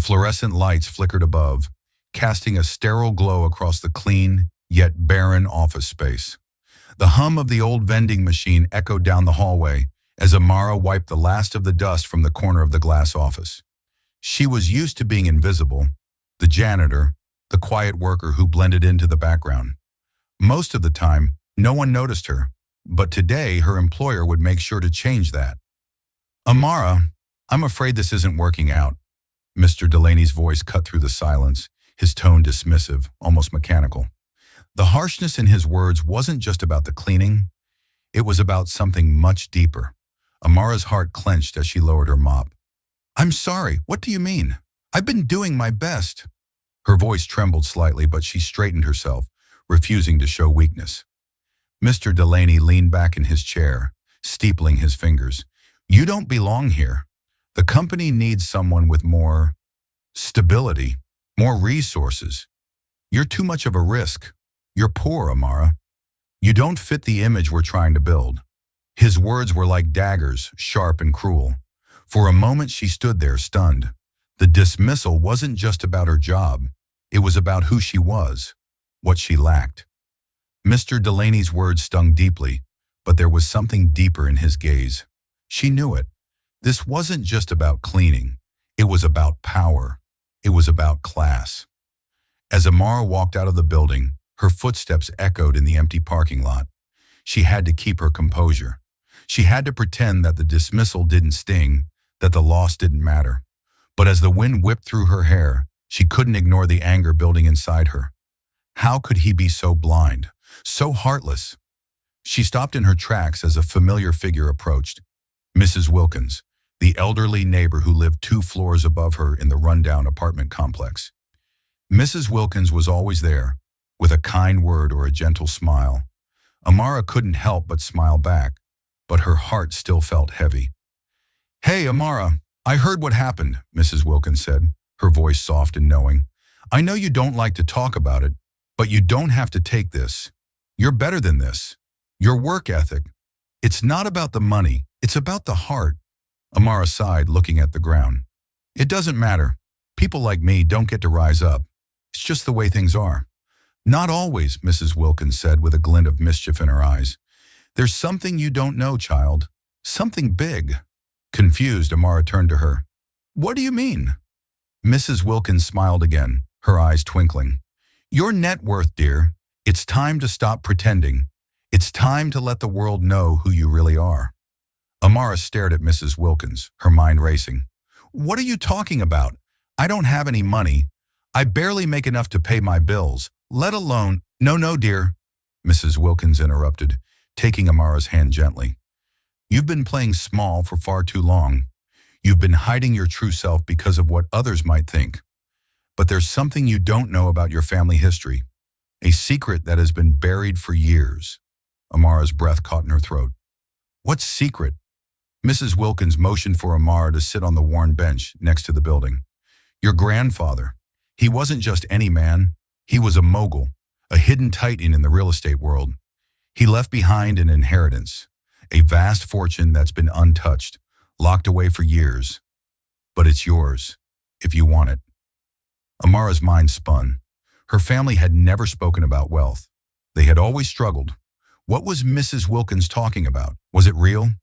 fluorescent lights flickered above, casting a sterile glow across the clean, yet barren office space. The hum of the old vending machine echoed down the hallway as Amara wiped the last of the dust from the corner of the glass office. She was used to being invisible, the janitor, the quiet worker who blended into the background. Most of the time, no one noticed her, but today her employer would make sure to change that. "Amara, I'm afraid this isn't working out." Mr. Delaney's voice cut through the silence, his tone dismissive, almost mechanical. The harshness in his words wasn't just about the cleaning, it was about something much deeper. Amara's heart clenched as she lowered her mop. "I'm sorry, what do you mean? I've been doing my best." Her voice trembled slightly, but she straightened herself, refusing to show weakness. Mr. Delaney leaned back in his chair, steepling his fingers. "You don't belong here. The company needs someone with more stability, more resources. You're too much of a risk. You're poor, Amara. You don't fit the image we're trying to build." His words were like daggers, sharp and cruel. For a moment she stood there, stunned. The dismissal wasn't just about her job. It was about who she was, what she lacked. Mr. Delaney's words stung deeply, but there was something deeper in his gaze. She knew it. This wasn't just about cleaning. It was about power. It was about class. As Amara walked out of the building, her footsteps echoed in the empty parking lot. She had to keep her composure. She had to pretend that the dismissal didn't sting, that the loss didn't matter. But as the wind whipped through her hair, she couldn't ignore the anger building inside her. How could he be so blind, so heartless? She stopped in her tracks as a familiar figure approached. Mrs. Wilkins, the elderly neighbor who lived 2 floors above her in the rundown apartment complex. Mrs. Wilkins was always there, with a kind word or a gentle smile. Amara couldn't help but smile back, but her heart still felt heavy. "Hey, Amara, I heard what happened," Mrs. Wilkins said, her voice soft and knowing. "I know you don't like to talk about it, but you don't have to take this. You're better than this. Your work ethic. It's not about the money, it's about the heart." Amara sighed, looking at the ground. "It doesn't matter. People like me don't get to rise up. It's just the way things are." "Not always," Mrs. Wilkins said with a glint of mischief in her eyes. "There's something you don't know, child. Something big." Confused, Amara turned to her. "What do you mean?" Mrs. Wilkins smiled again, her eyes twinkling. "Your net worth, dear. It's time to stop pretending. It's time to let the world know who you really are." Amara stared at Mrs. Wilkins, her mind racing. "What are you talking about? I don't have any money. I barely make enough to pay my bills, let alone—" No, dear," Mrs. Wilkins interrupted, taking Amara's hand gently. "You've been playing small for far too long. You've been hiding your true self because of what others might think. But there's something you don't know about your family history, a secret that has been buried for years." Amara's breath caught in her throat. "What secret?" Mrs. Wilkins motioned for Amara to sit on the worn bench next to the building. "Your grandfather. He wasn't just any man. He was a mogul, a hidden titan in the real estate world. He left behind an inheritance, a vast fortune that's been untouched, locked away for years. But it's yours, if you want it." Amara's mind spun. Her family had never spoken about wealth. They had always struggled. What was Mrs. Wilkins talking about? Was it real?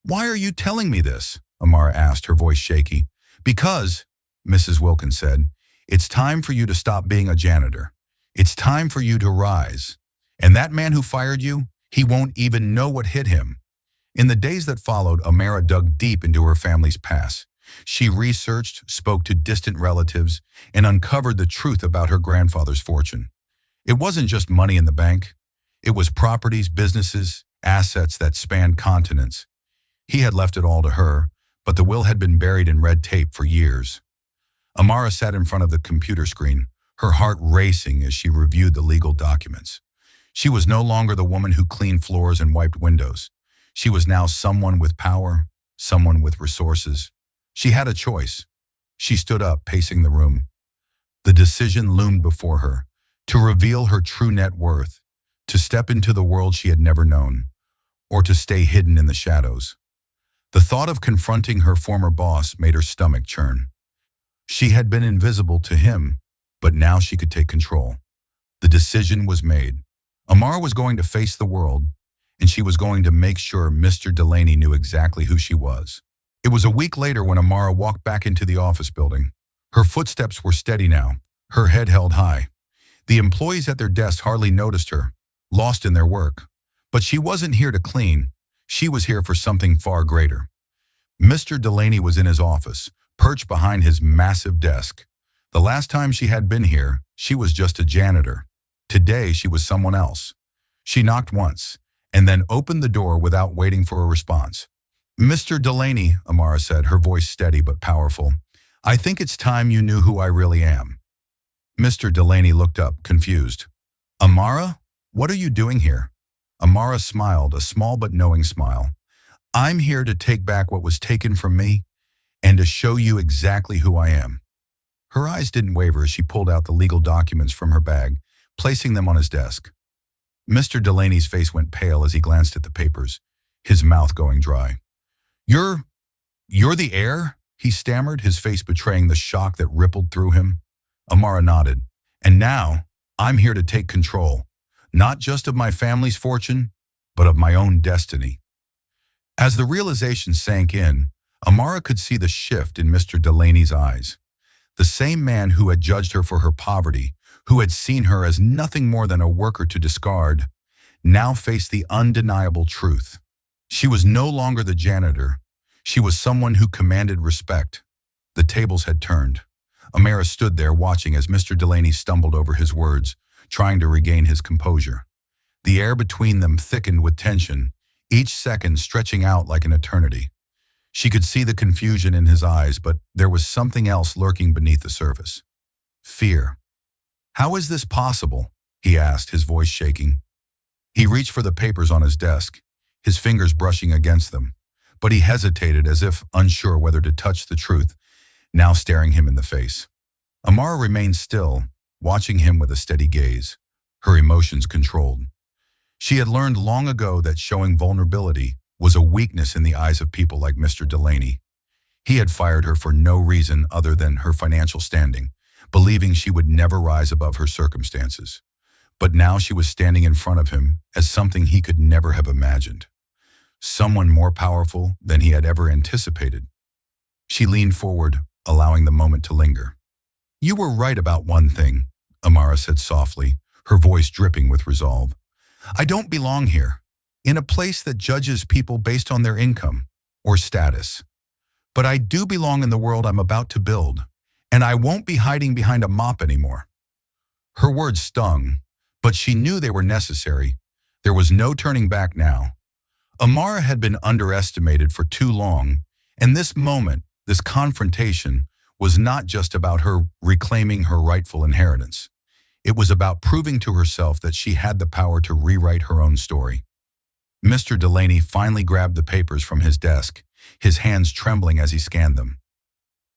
"Why are you telling me this?" Amara asked, her voice shaky. "Because," Mrs. Wilkins said, "it's time for you to stop being a janitor. It's time for you to rise. And that man who fired you, he won't even know what hit him." In the days that followed, Amara dug deep into her family's past. She researched, spoke to distant relatives, and uncovered the truth about her grandfather's fortune. It wasn't just money in the bank. It was properties, businesses, assets that spanned continents. He had left it all to her, but the will had been buried in red tape for years. Amara sat in front of the computer screen, her heart racing as she reviewed the legal documents. She was no longer the woman who cleaned floors and wiped windows. She was now someone with power, someone with resources. She had a choice. She stood up, pacing the room. The decision loomed before her, to reveal her true net worth, to step into the world she had never known, or to stay hidden in the shadows. The thought of confronting her former boss made her stomach churn. She had been invisible to him, but now she could take control. The decision was made. Amara was going to face the world, and she was going to make sure Mr. Delaney knew exactly who she was. It was a week later when Amara walked back into the office building. Her footsteps were steady now, her head held high. The employees at their desks hardly noticed her, lost in their work. But she wasn't here to clean. She was here for something far greater. Mr. Delaney was in his office, perched behind his massive desk. The last time she had been here, she was just a janitor. Today, she was someone else. She knocked once, and then opened the door without waiting for a response. "Mr. Delaney," Amara said, her voice steady but powerful, "I think it's time you knew who I really am." Mr. Delaney looked up, confused. "Amara, what are you doing here?" Amara smiled, a small but knowing smile. "I'm here to take back what was taken from me and to show you exactly who I am." Her eyes didn't waver as she pulled out the legal documents from her bag, placing them on his desk. Mr. Delaney's face went pale as he glanced at the papers, his mouth going dry. You're the heir?" he stammered, his face betraying the shock that rippled through him. Amara nodded. "And now, I'm here to take control, not just of my family's fortune, but of my own destiny." As the realization sank in, Amara could see the shift in Mr. Delaney's eyes. The same man who had judged her for her poverty, who had seen her as nothing more than a worker to discard, now faced the undeniable truth. She was no longer the janitor. She was someone who commanded respect. The tables had turned. Amara stood there watching as Mr. Delaney stumbled over his words, trying to regain his composure. The air between them thickened with tension, each second stretching out like an eternity. She could see the confusion in his eyes, but there was something else lurking beneath the surface. Fear. "How is this possible?" he asked, his voice shaking. He reached for the papers on his desk, his fingers brushing against them, but he hesitated as if unsure whether to touch the truth, now staring him in the face. Amara remained still, watching him with a steady gaze, her emotions controlled. She had learned long ago that showing vulnerability was a weakness in the eyes of people like Mr. Delaney. He had fired her for no reason other than her financial standing, believing she would never rise above her circumstances. But now she was standing in front of him as something he could never have imagined. Someone more powerful than he had ever anticipated. She leaned forward, allowing the moment to linger. "You were right about one thing," Amara said softly, her voice dripping with resolve. "I don't belong here, in a place that judges people based on their income or status. But I do belong in the world I'm about to build, and I won't be hiding behind a mop anymore." Her words stung, but she knew they were necessary. There was no turning back now. Amara had been underestimated for too long, and this moment, this confrontation, was not just about her reclaiming her rightful inheritance. It was about proving to herself that she had the power to rewrite her own story. Mr. Delaney finally grabbed the papers from his desk, his hands trembling as he scanned them.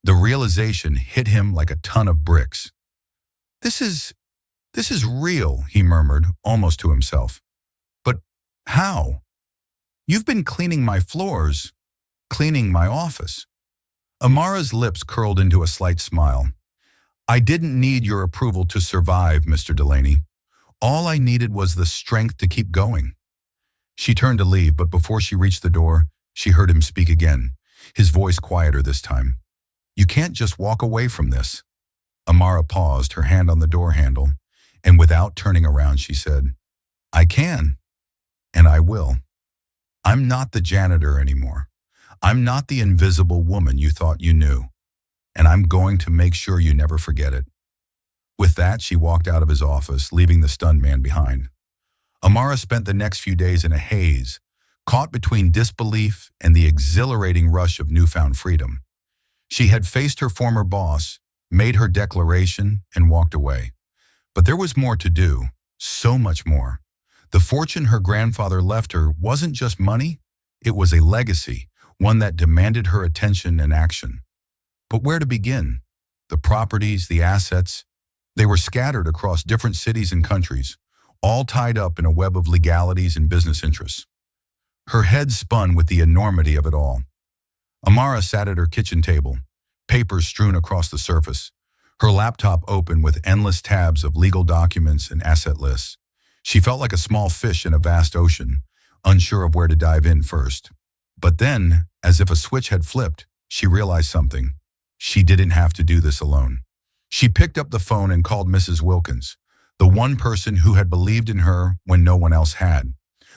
The realization hit him like a ton of bricks. This is real," he murmured, almost to himself. "But how? You've been cleaning my floors, cleaning my office." Amara's lips curled into a slight smile. "I didn't need your approval to survive, Mr. Delaney. All I needed was the strength to keep going." She turned to leave, but before she reached the door, she heard him speak again, his voice quieter this time. "You can't just walk away from this." Amara paused, her hand on the door handle, and without turning around, she said, "I can, and I will. I'm not the janitor anymore. I'm not the invisible woman you thought you knew, and I'm going to make sure you never forget it." With that, she walked out of his office, leaving the stunned man behind. Amara spent the next few days in a haze, caught between disbelief and the exhilarating rush of newfound freedom. She had faced her former boss, made her declaration, and walked away. But there was more to do, so much more. The fortune her grandfather left her wasn't just money, it was a legacy, one that demanded her attention and action. But where to begin? The properties, the assets, they were scattered across different cities and countries, all tied up in a web of legalities and business interests. Her head spun with the enormity of it all. Amara sat at her kitchen table, papers strewn across the surface, her laptop open with endless tabs of legal documents and asset lists. She felt like a small fish in a vast ocean, unsure of where to dive in first. But then, as if a switch had flipped, she realized something. She didn't have to do this alone. She picked up the phone and called Mrs. Wilkins, the one person who had believed in her when no one else had.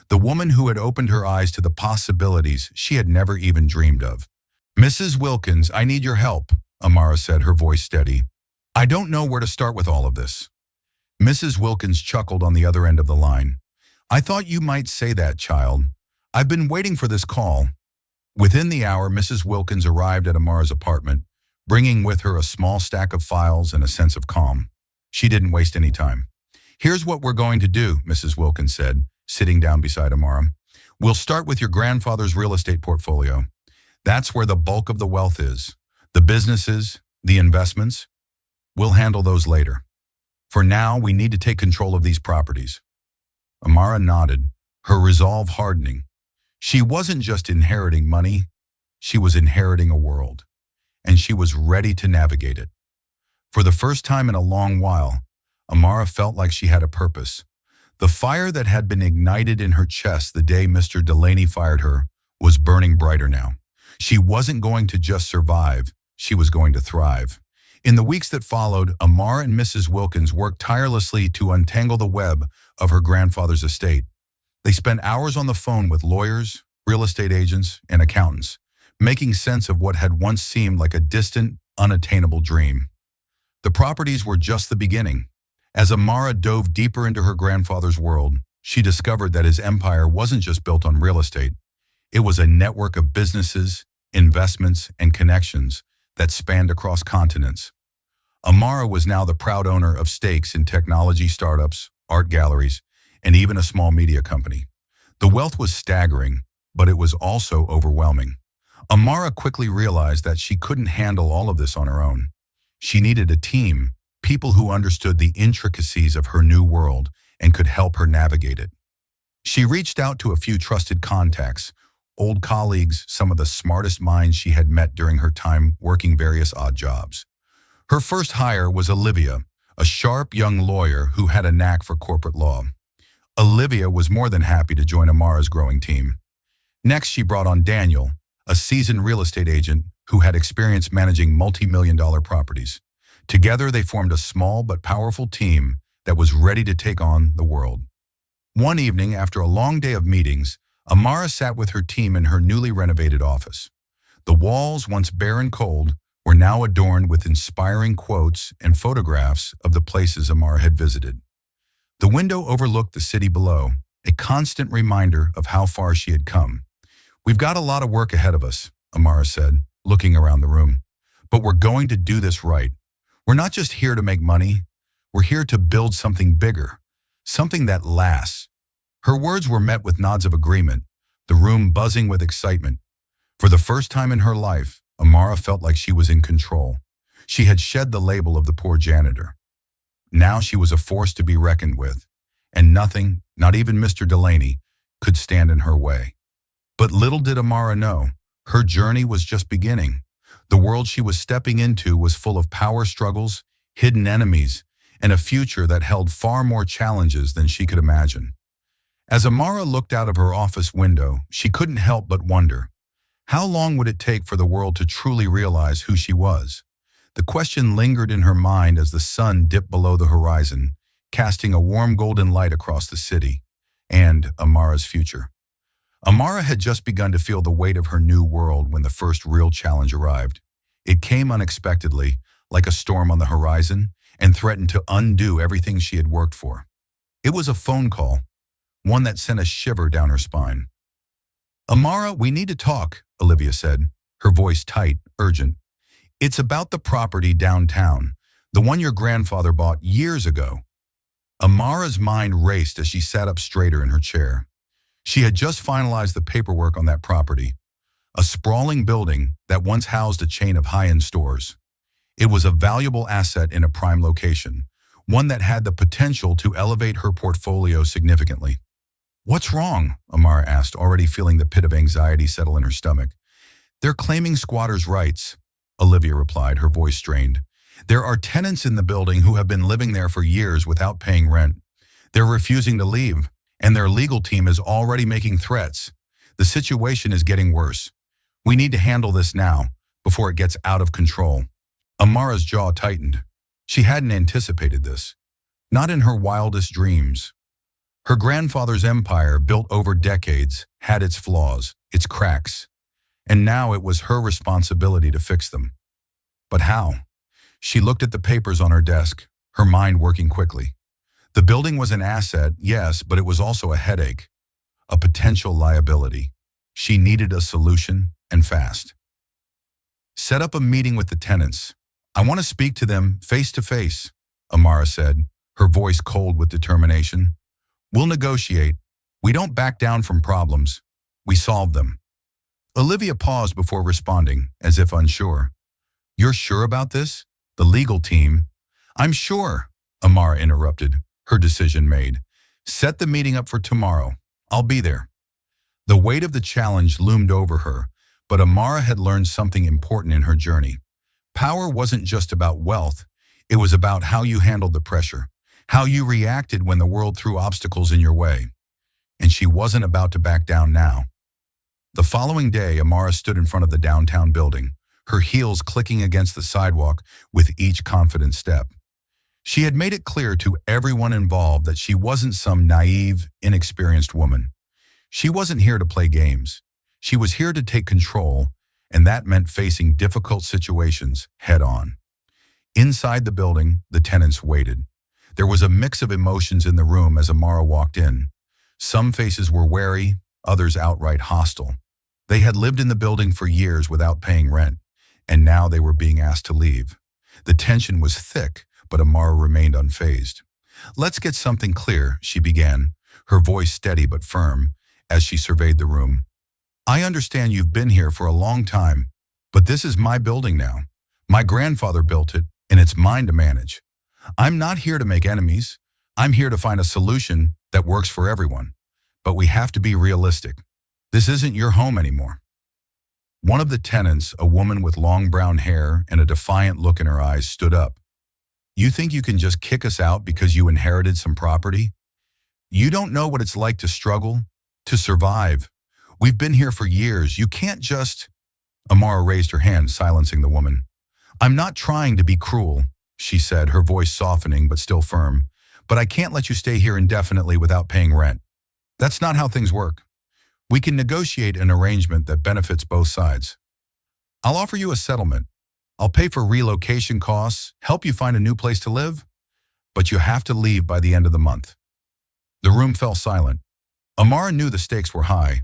The woman who had opened her eyes to the possibilities she had never even dreamed of. "Mrs. Wilkins, I need your help," Amara said, her voice steady. "I don't know where to start with all of this." Mrs. Wilkins chuckled on the other end of the line. "I thought you might say that, child. I've been waiting for this call." Within the hour, Mrs. Wilkins arrived at Amara's apartment, bringing with her a small stack of files and a sense of calm. She didn't waste any time. "Here's what we're going to do," Mrs. Wilkins said, sitting down beside Amara. "We'll start with your grandfather's real estate portfolio. That's where the bulk of the wealth is. The businesses, the investments. We'll handle those later. For now, we need to take control of these properties." Amara nodded, her resolve hardening. She wasn't just inheriting money, she was inheriting a world, and she was ready to navigate it. For the first time in a long while, Amara felt like she had a purpose. The fire that had been ignited in her chest the day Mr. Delaney fired her was burning brighter now. She wasn't going to just survive, she was going to thrive. In the weeks that followed, Amara and Mrs. Wilkins worked tirelessly to untangle the web of her grandfather's estate. They spent hours on the phone with lawyers, real estate agents, and accountants, making sense of what had once seemed like a distant, unattainable dream. The properties were just the beginning. As Amara dove deeper into her grandfather's world, she discovered that his empire wasn't just built on real estate. It was a network of businesses, investments, and connections that spanned across continents. Amara was now the proud owner of stakes in technology startups, art galleries, and even a small media company. The wealth was staggering, but it was also overwhelming. Amara quickly realized that she couldn't handle all of this on her own. She needed a team, people who understood the intricacies of her new world and could help her navigate it. She reached out to a few trusted contacts, old colleagues, some of the smartest minds she had met during her time working various odd jobs. Her first hire was Olivia, a sharp young lawyer who had a knack for corporate law. Olivia was more than happy to join Amara's growing team. Next, she brought on Daniel, a seasoned real estate agent who had experience managing multi-million-dollar properties. Together, they formed a small but powerful team that was ready to take on the world. One evening, after a long day of meetings, Amara sat with her team in her newly renovated office. The walls, once bare and cold, were now adorned with inspiring quotes and photographs of the places Amara had visited. The window overlooked the city below, a constant reminder of how far she had come. "We've got a lot of work ahead of us," Amara said, looking around the room. "But we're going to do this right. We're not just here to make money. We're here to build something bigger, something that lasts." Her words were met with nods of agreement, the room buzzing with excitement. For the first time in her life, Amara felt like she was in control. She had shed the label of the poor janitor. Now she was a force to be reckoned with, and nothing, not even Mr. Delaney, could stand in her way. But little did Amara know, her journey was just beginning. The world she was stepping into was full of power struggles, hidden enemies, and a future that held far more challenges than she could imagine. As Amara looked out of her office window, she couldn't help but wonder, how long would it take for the world to truly realize who she was? The question lingered in her mind as the sun dipped below the horizon, casting a warm golden light across the city and Amara's future. Amara had just begun to feel the weight of her new world when the first real challenge arrived. It came unexpectedly, like a storm on the horizon, and threatened to undo everything she had worked for. It was a phone call, one that sent a shiver down her spine. "Amara, we need to talk," Olivia said, her voice tight, urgent. "It's about the property downtown, the one your grandfather bought years ago." Amara's mind raced as she sat up straighter in her chair. She had just finalized the paperwork on that property, a sprawling building that once housed a chain of high-end stores. It was a valuable asset in a prime location, one that had the potential to elevate her portfolio significantly. "What's wrong?" Amara asked, already feeling the pit of anxiety settle in her stomach. "They're claiming squatters' rights. Olivia replied, her voice strained. There are tenants in the building who have been living there for years without paying rent. They're refusing to leave, and their legal team is already making threats. The situation is getting worse. We need to handle this now, before it gets out of control. Amara's jaw tightened. She hadn't anticipated this. Not in her wildest dreams. Her grandfather's empire, built over decades, had its flaws, its cracks, and now it was her responsibility to fix them. But how? She looked at the papers on her desk, her mind working quickly. The building was an asset, yes, but it was also a headache, a potential liability. She needed a solution, and fast. Set up a meeting with the tenants. I want to speak to them face to face, Amara said, her voice cold with determination. We'll negotiate. We don't back down from problems. We solve them. Olivia paused before responding, as if unsure. You're sure about this? The legal team? I'm sure, Amara interrupted, her decision made. Set the meeting up for tomorrow. I'll be there. The weight of the challenge loomed over her, but Amara had learned something important in her journey. Power wasn't just about wealth. It was about how you handled the pressure, how you reacted when the world threw obstacles in your way. And she wasn't about to back down now. The following day, Amara stood in front of the downtown building, her heels clicking against the sidewalk with each confident step. She had made it clear to everyone involved that she wasn't some naive, inexperienced woman. She wasn't here to play games. She was here to take control, and that meant facing difficult situations head-on. Inside the building, the tenants waited. There was a mix of emotions in the room as Amara walked in. Some faces were wary, others outright hostile. They had lived in the building for years without paying rent, and now they were being asked to leave. The tension was thick, but Amara remained unfazed. Let's get something clear, she began, her voice steady but firm, as she surveyed the room. I understand you've been here for a long time, but this is my building now. My grandfather built it, and it's mine to manage. I'm not here to make enemies. I'm here to find a solution that works for everyone. But we have to be realistic. This isn't your home anymore. One of the tenants, a woman with long brown hair and a defiant look in her eyes, stood up. You think you can just kick us out because you inherited some property? You don't know what it's like to struggle, to survive. We've been here for years. You can't just... Amara raised her hand, silencing the woman. I'm not trying to be cruel, she said, her voice softening but still firm. But I can't let you stay here indefinitely without paying rent. That's not how things work. We can negotiate an arrangement that benefits both sides. I'll offer you a settlement. I'll pay for relocation costs, help you find a new place to live, but you have to leave by the end of the month. The room fell silent. Amara knew the stakes were high.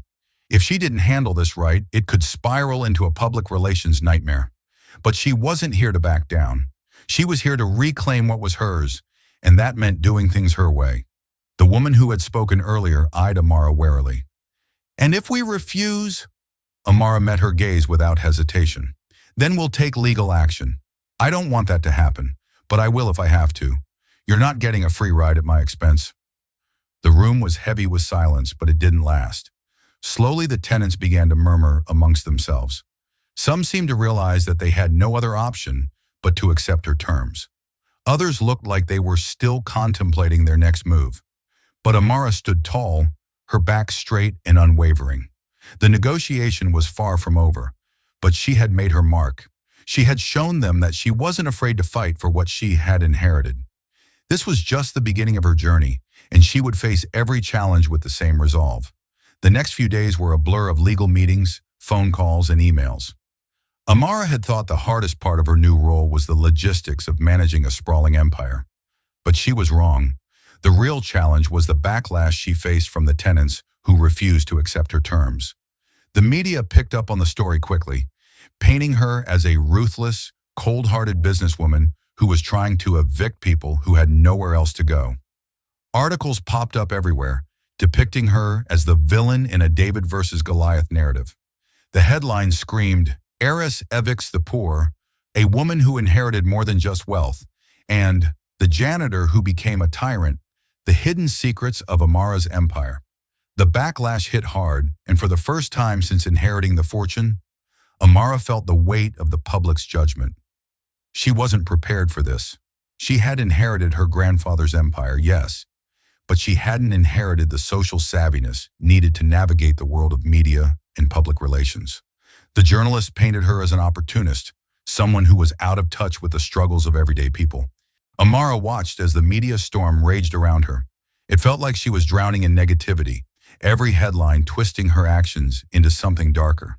If she didn't handle this right, it could spiral into a public relations nightmare. But she wasn't here to back down. She was here to reclaim what was hers, and that meant doing things her way. The woman who had spoken earlier eyed Amara warily. And if we refuse? Amara met her gaze without hesitation. Then we'll take legal action. I don't want that to happen, but I will if I have to. You're not getting a free ride at my expense. The room was heavy with silence, but it didn't last. Slowly, the tenants began to murmur amongst themselves. Some seemed to realize that they had no other option but to accept her terms. Others looked like they were still contemplating their next move. But Amara stood tall, her back straight and unwavering. The negotiation was far from over, but she had made her mark. She had shown them that she wasn't afraid to fight for what she had inherited. This was just the beginning of her journey, and she would face every challenge with the same resolve. The next few days were a blur of legal meetings, phone calls, and emails. Amara had thought the hardest part of her new role was the logistics of managing a sprawling empire. But she was wrong. The real challenge was the backlash she faced from the tenants who refused to accept her terms. The media picked up on the story quickly, painting her as a ruthless, cold-hearted businesswoman who was trying to evict people who had nowhere else to go. Articles popped up everywhere, depicting her as the villain in a David versus Goliath narrative. The headline screamed, "Heiress evicts the poor," a woman who inherited more than just wealth, and the janitor who became a tyrant, the hidden secrets of Amara's empire. The backlash hit hard, and for the first time since inheriting the fortune, Amara felt the weight of the public's judgment. She wasn't prepared for this. She had inherited her grandfather's empire, yes, but she hadn't inherited the social savviness needed to navigate the world of media and public relations. The journalists painted her as an opportunist, someone who was out of touch with the struggles of everyday people. Amara watched as the media storm raged around her. It felt like she was drowning in negativity, every headline twisting her actions into something darker.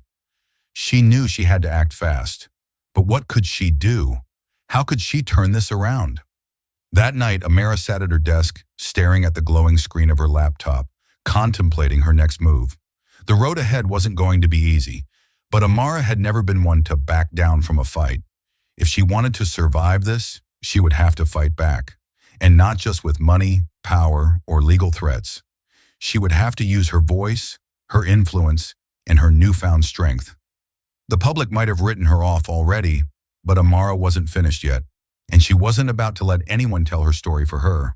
She knew she had to act fast. But what could she do? How could she turn this around? That night, Amara sat at her desk, staring at the glowing screen of her laptop, contemplating her next move. The road ahead wasn't going to be easy, but Amara had never been one to back down from a fight. If she wanted to survive this, she would have to fight back. And not just with money, power, or legal threats. She would have to use her voice, her influence, and her newfound strength. The public might have written her off already, but Amara wasn't finished yet, and she wasn't about to let anyone tell her story for her.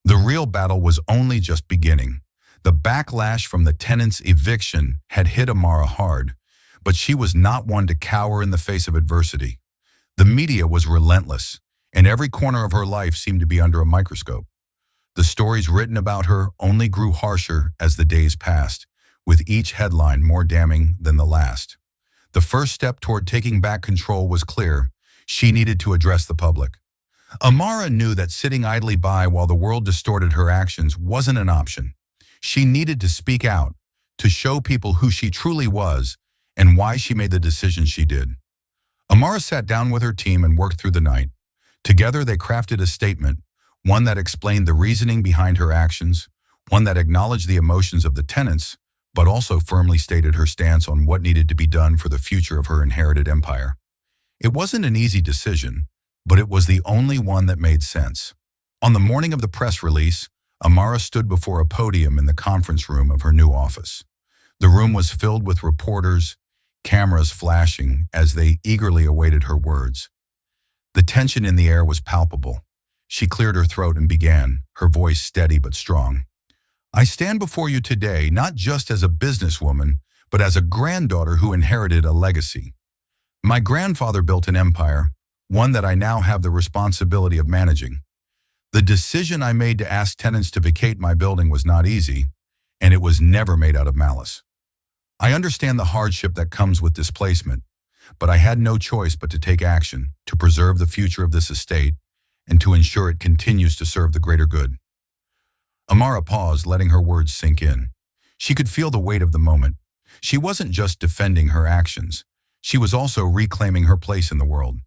The real battle was only just beginning. The backlash from the tenants' eviction had hit Amara hard, but she was not one to cower in the face of adversity. The media was relentless, and every corner of her life seemed to be under a microscope. The stories written about her only grew harsher as the days passed, with each headline more damning than the last. The first step toward taking back control was clear. She needed to address the public. Amara knew that sitting idly by while the world distorted her actions wasn't an option. She needed to speak out, to show people who she truly was and why she made the decisions she did. Amara sat down with her team and worked through the night. Together they crafted a statement, one that explained the reasoning behind her actions, one that acknowledged the emotions of the tenants, but also firmly stated her stance on what needed to be done for the future of her inherited empire. It wasn't an easy decision, but it was the only one that made sense. On the morning of the press release, Amara stood before a podium in the conference room of her new office. The room was filled with reporters, cameras flashing as they eagerly awaited her words. The tension in the air was palpable. She cleared her throat and began, her voice steady but strong. I stand before you today not just as a businesswoman, but as a granddaughter who inherited a legacy. My grandfather built an empire, one that I now have the responsibility of managing. The decision I made to ask tenants to vacate my building was not easy, and it was never made out of malice. I understand the hardship that comes with displacement, but I had no choice but to take action to preserve the future of this estate and to ensure it continues to serve the greater good. Amara paused, letting her words sink in. She could feel the weight of the moment. She wasn't just defending her actions. She was also reclaiming her place in the world.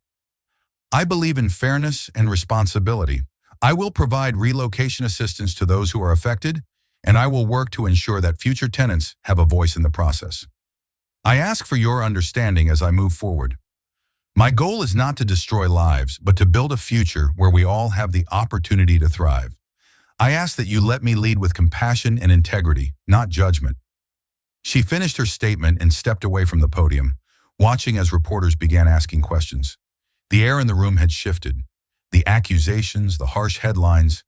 I believe in fairness and responsibility. I will provide relocation assistance to those who are affected, and I will work to ensure that future tenants have a voice in the process. I ask for your understanding as I move forward. My goal is not to destroy lives, but to build a future where we all have the opportunity to thrive. I ask that you let me lead with compassion and integrity, not judgment. She finished her statement and stepped away from the podium, watching as reporters began asking questions. The air in the room had shifted. The accusations, the harsh headlines,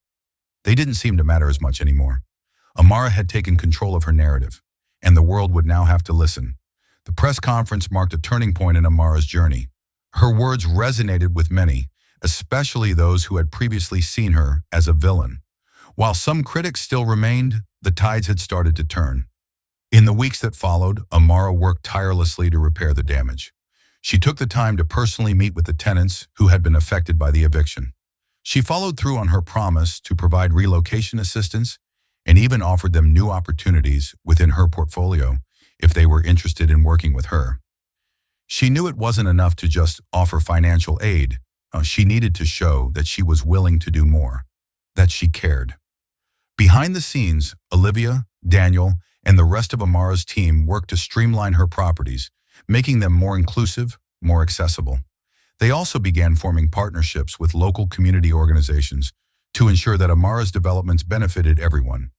they didn't seem to matter as much anymore. Amara had taken control of her narrative, and the world would now have to listen. The press conference marked a turning point in Amara's journey. Her words resonated with many, especially those who had previously seen her as a villain. While some critics still remained, the tides had started to turn. In the weeks that followed, Amara worked tirelessly to repair the damage. She took the time to personally meet with the tenants who had been affected by the eviction. She followed through on her promise to provide relocation assistance and even offered them new opportunities within her portfolio if they were interested in working with her. She knew it wasn't enough to just offer financial aid. She needed to show that she was willing to do more, that she cared. Behind the scenes, Olivia, Daniel, and the rest of Amara's team worked to streamline her properties, making them more inclusive, more accessible. They also began forming partnerships with local community organizations to ensure that Amara's developments benefited everyone,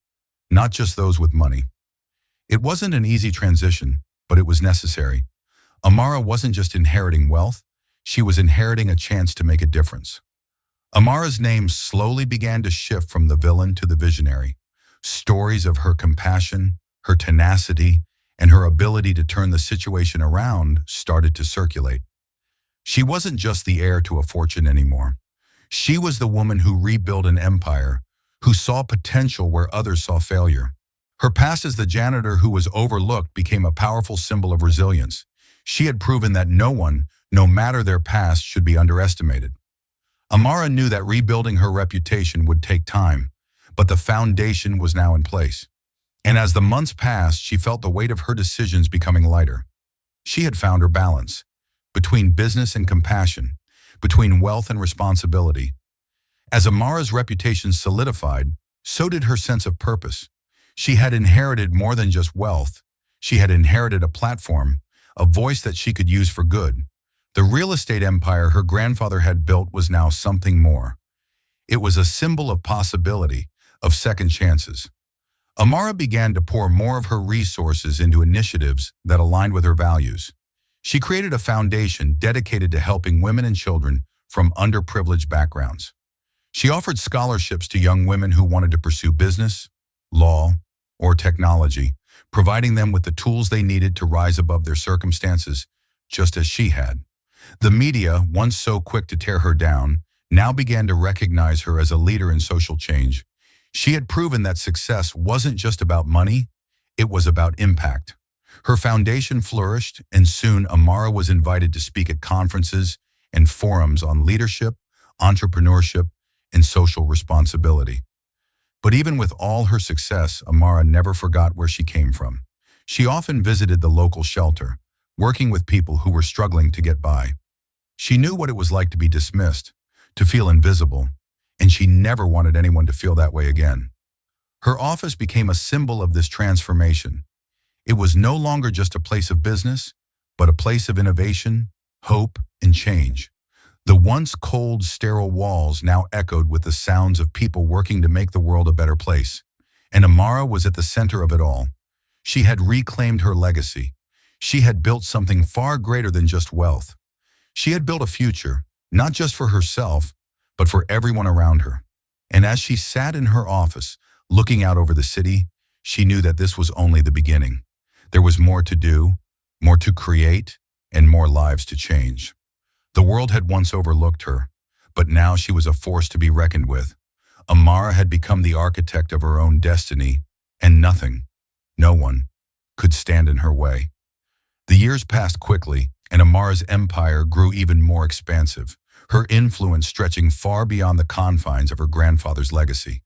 not just those with money. It wasn't an easy transition, but it was necessary. Amara wasn't just inheriting wealth, she was inheriting a chance to make a difference. Amara's name slowly began to shift from the villain to the visionary. Stories of her compassion, her tenacity, and her ability to turn the situation around started to circulate. She wasn't just the heir to a fortune anymore. She was the woman who rebuilt an empire, who saw potential where others saw failure. Her past as the janitor who was overlooked became a powerful symbol of resilience. She had proven that no one, no matter their past, should be underestimated. Amara knew that rebuilding her reputation would take time, but the foundation was now in place. And as the months passed, she felt the weight of her decisions becoming lighter. She had found her balance between business and compassion, between wealth and responsibility. As Amara's reputation solidified, so did her sense of purpose. She had inherited more than just wealth. She had inherited a platform, a voice that she could use for good. The real estate empire her grandfather had built was now something more. It was a symbol of possibility, of second chances. Amara began to pour more of her resources into initiatives that aligned with her values. She created a foundation dedicated to helping women and children from underprivileged backgrounds. She offered scholarships to young women who wanted to pursue business, law, or technology, providing them with the tools they needed to rise above their circumstances, just as she had. The media, once so quick to tear her down, now began to recognize her as a leader in social change. She had proven that success wasn't just about money, it was about impact. Her foundation flourished, and soon Amara was invited to speak at conferences and forums on leadership, entrepreneurship, and social responsibility. But even with all her success, Amara never forgot where she came from. She often visited the local shelter, working with people who were struggling to get by. She knew what it was like to be dismissed, to feel invisible, and she never wanted anyone to feel that way again. Her office became a symbol of this transformation. It was no longer just a place of business, but a place of innovation, hope, and change. The once cold, sterile walls now echoed with the sounds of people working to make the world a better place. And Amara was at the center of it all. She had reclaimed her legacy. She had built something far greater than just wealth. She had built a future, not just for herself, but for everyone around her. And as she sat in her office, looking out over the city, she knew that this was only the beginning. There was more to do, more to create, and more lives to change. The world had once overlooked her, but now she was a force to be reckoned with. Amara had become the architect of her own destiny, and nothing, no one, could stand in her way. The years passed quickly, and Amara's empire grew even more expansive, her influence stretching far beyond the confines of her grandfather's legacy.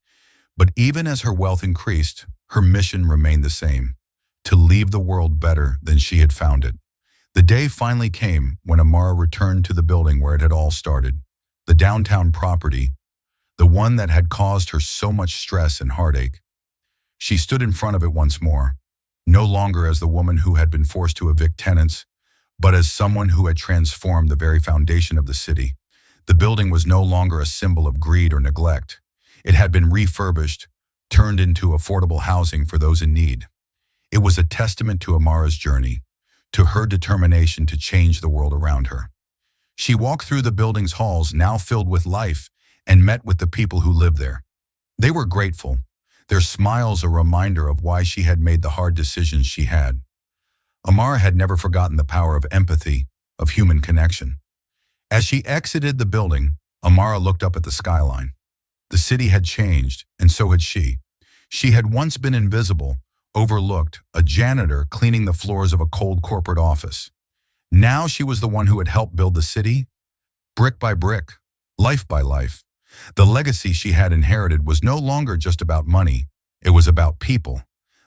But even as her wealth increased, her mission remained the same: to leave the world better than she had found it. The day finally came when Amara returned to the building where it had all started, the downtown property, the one that had caused her so much stress and heartache. She stood in front of it once more, no longer as the woman who had been forced to evict tenants, but as someone who had transformed the very foundation of the city. The building was no longer a symbol of greed or neglect. It had been refurbished, turned into affordable housing for those in need. It was a testament to Amara's journey, to her determination to change the world around her. She walked through the building's halls, now filled with life, and met with the people who lived there. They were grateful, their smiles a reminder of why she had made the hard decisions she had. Amara had never forgotten the power of empathy, of human connection. As she exited the building, Amara looked up at the skyline. The city had changed, and so had she. She had once been invisible, overlooked, a janitor cleaning the floors of a cold corporate office. Now she was the one who had helped build the city, brick by brick, life by life. The legacy she had inherited was no longer just about money. It was about people,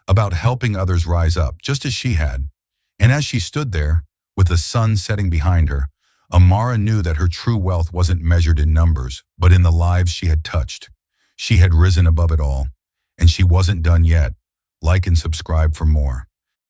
about helping others rise up, just as she had. And as she stood there, with the sun setting behind her, Amara knew that her true wealth wasn't measured in numbers, but in the lives she had touched. She had risen above it all, and she wasn't done yet. Like and subscribe for more.